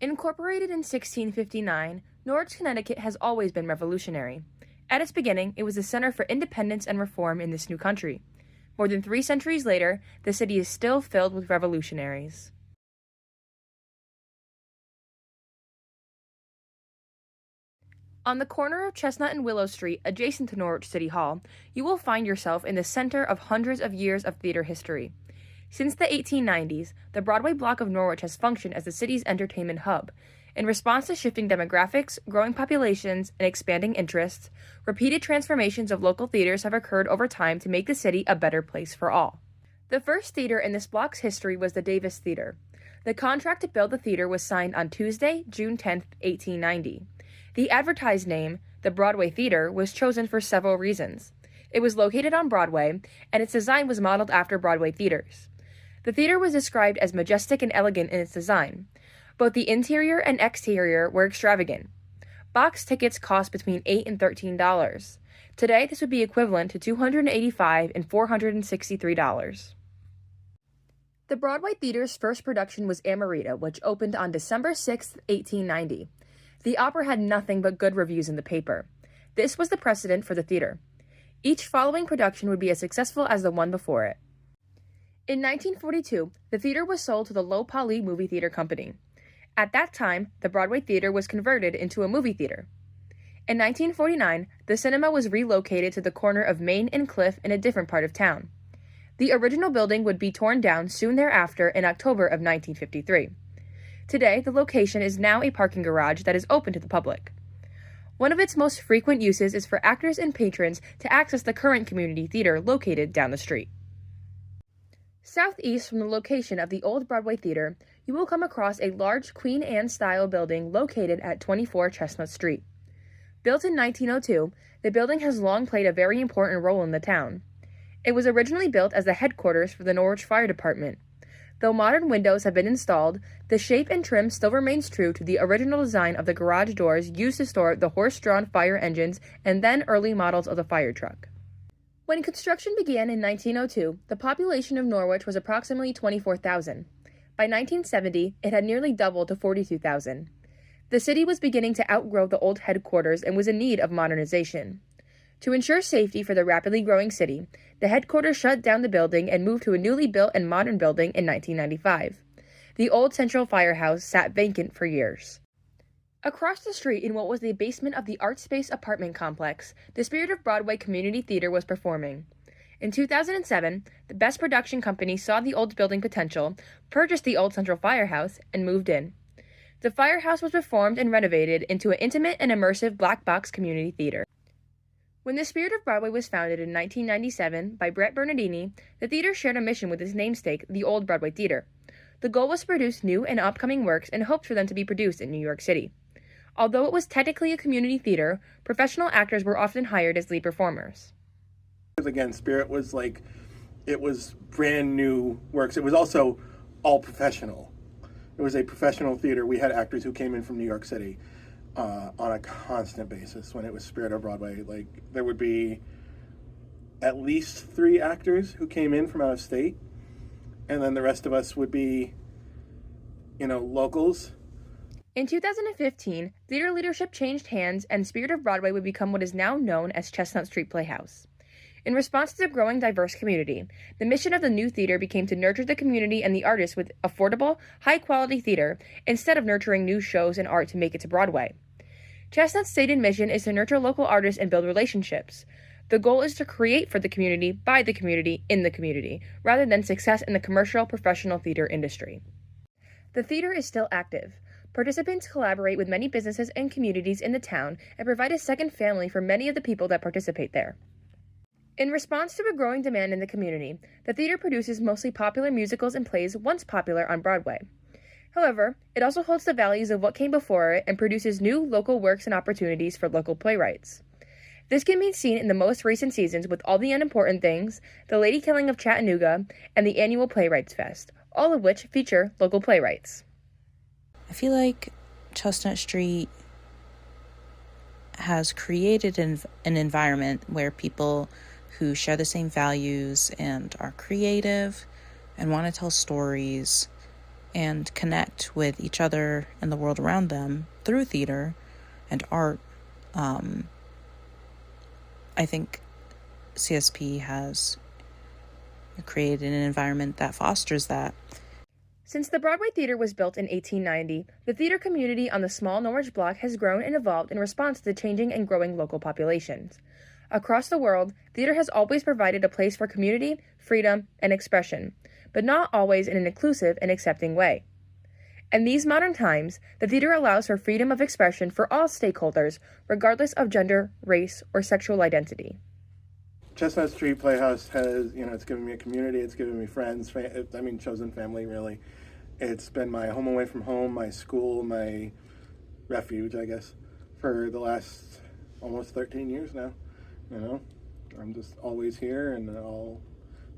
Incorporated in 1659, Norwich, Connecticut has always been revolutionary. At its beginning, it was a center for independence and reform in this new country. More than 3 centuries later, the city is still filled with revolutionaries. On the corner of Chestnut and Willow Street, adjacent to Norwich City Hall, you will find yourself in the center of hundreds of years of theater history. Since the 1890s, the Broadway block of Norwich has functioned as the city's entertainment hub. In response to shifting demographics, growing populations, and expanding interests, repeated transformations of local theaters have occurred over time to make the city a better place for all. The first theater in this block's history was the Davis Theater. The contract to build the theater was signed on Tuesday, June 10, 1890. The advertised name, the Broadway Theater, was chosen for several reasons. It was located on Broadway, and its design was modeled after Broadway theaters. The theater was described as majestic and elegant in its design. Both the interior and exterior were extravagant. Box tickets cost between $8 and $13. Today, this would be equivalent to $285 and $463. The Broadway Theater's first production was Amarita, which opened on December 6, 1890. The opera had nothing but good reviews in the paper. This was the precedent for the theater. Each following production would be as successful as the one before it. In 1942, the theater was sold to the Low Poly Movie Theater Company. At that time, the Broadway Theater was converted into a movie theater. In 1949, the cinema was relocated to the corner of Main and Cliff in a different part of town. The original building would be torn down soon thereafter in October of 1953. Today, the location is now a parking garage that is open to the public. One of its most frequent uses is for actors and patrons to access the current community theater located down the street. Southeast from the location of the old Broadway Theater, you will come across a large Queen Anne-style building located at 24 Chestnut Street. Built in 1902, the building has long played a very important role in the town. It was originally built as the headquarters for the Norwich Fire Department. Though modern windows have been installed, the shape and trim still remains true to the original design of the garage doors used to store the horse-drawn fire engines and then early models of the fire truck. When construction began in 1902, the population of Norwich was approximately 24,000. By 1970, it had nearly doubled to 42,000. The city was beginning to outgrow the old headquarters and was in need of modernization. To ensure safety for the rapidly growing city, the headquarters shut down the building and moved to a newly built and modern building in 1995. The old Central Firehouse sat vacant for years. Across the street in what was the basement of the Art Space apartment complex, the Spirit of Broadway Community Theater was performing. In 2007, the Best Production Company saw the old building potential, purchased the old Central Firehouse, and moved in. The firehouse was reformed and renovated into an intimate and immersive black box community theater. When the Spirit of Broadway was founded in 1997 by Brett Bernardini, the theater shared a mission with its namesake, the Old Broadway Theater. The goal was to produce new and upcoming works and hoped for them to be produced in New York City. Although it was technically a community theater, professional actors were often hired as lead performers. Again, Spirit was it was brand new works. It was also all professional. It was a professional theater. We had actors who came in from New York City on a constant basis when it was Spirit of Broadway. There would be at least 3 actors who came in from out of state, and then the rest of us would be, locals. In 2015, theater leadership changed hands and Spirit of Broadway would become what is now known as Chestnut Street Playhouse. In response to the growing diverse community, the mission of the new theater became to nurture the community and the artists with affordable, high-quality theater instead of nurturing new shows and art to make it to Broadway. Chestnut's stated mission is to nurture local artists and build relationships. The goal is to create for the community, by the community, in the community, rather than success in the commercial, professional theater industry. The theater is still active. Participants collaborate with many businesses and communities in the town and provide a second family for many of the people that participate there. In response to a growing demand in the community, the theater produces mostly popular musicals and plays once popular on Broadway. However, it also holds the values of what came before it and produces new local works and opportunities for local playwrights. This can be seen in the most recent seasons with All the Unimportant Things, The Lady Killing of Chattanooga, and the annual Playwrights Fest, all of which feature local playwrights. I feel like Chestnut Street has created an environment where people who share the same values and are creative and want to tell stories and connect with each other and the world around them through theater and art, I think CSP has created an environment that fosters that. Since the Broadway Theater was built in 1890, the theater community on the small Norwich block has grown and evolved in response to the changing and growing local populations. Across the world, theater has always provided a place for community, freedom, and expression, but not always in an inclusive and accepting way. In these modern times, the theater allows for freedom of expression for all stakeholders, regardless of gender, race, or sexual identity. Chestnut Street Playhouse has, it's given me a community, it's given me friends, chosen family, really. It's been my home away from home, my school, my refuge, I guess, for the last almost 13 years now. I'm just always here, and I'll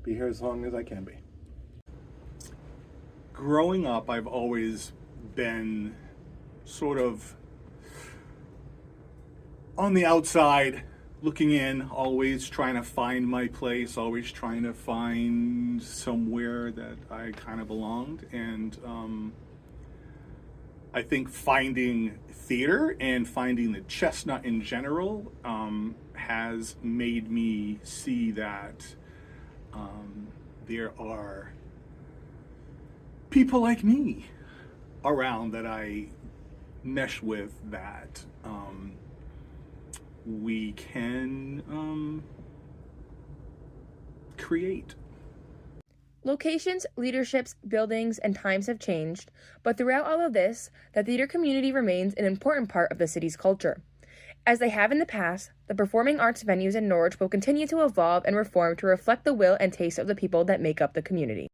be here as long as I can be. Growing up, I've always been sort of on the outside, looking in, always trying to find my place, always trying to find somewhere that I kind of belonged. And I think finding theater and finding the Chestnut in general has made me see that there are people like me around that I mesh with, that we can create. Locations, leaderships, buildings, and times have changed, but throughout all of this, the theater community remains an important part of the city's culture. As they have in the past, the performing arts venues in Norwich will continue to evolve and reform to reflect the will and taste of the people that make up the community.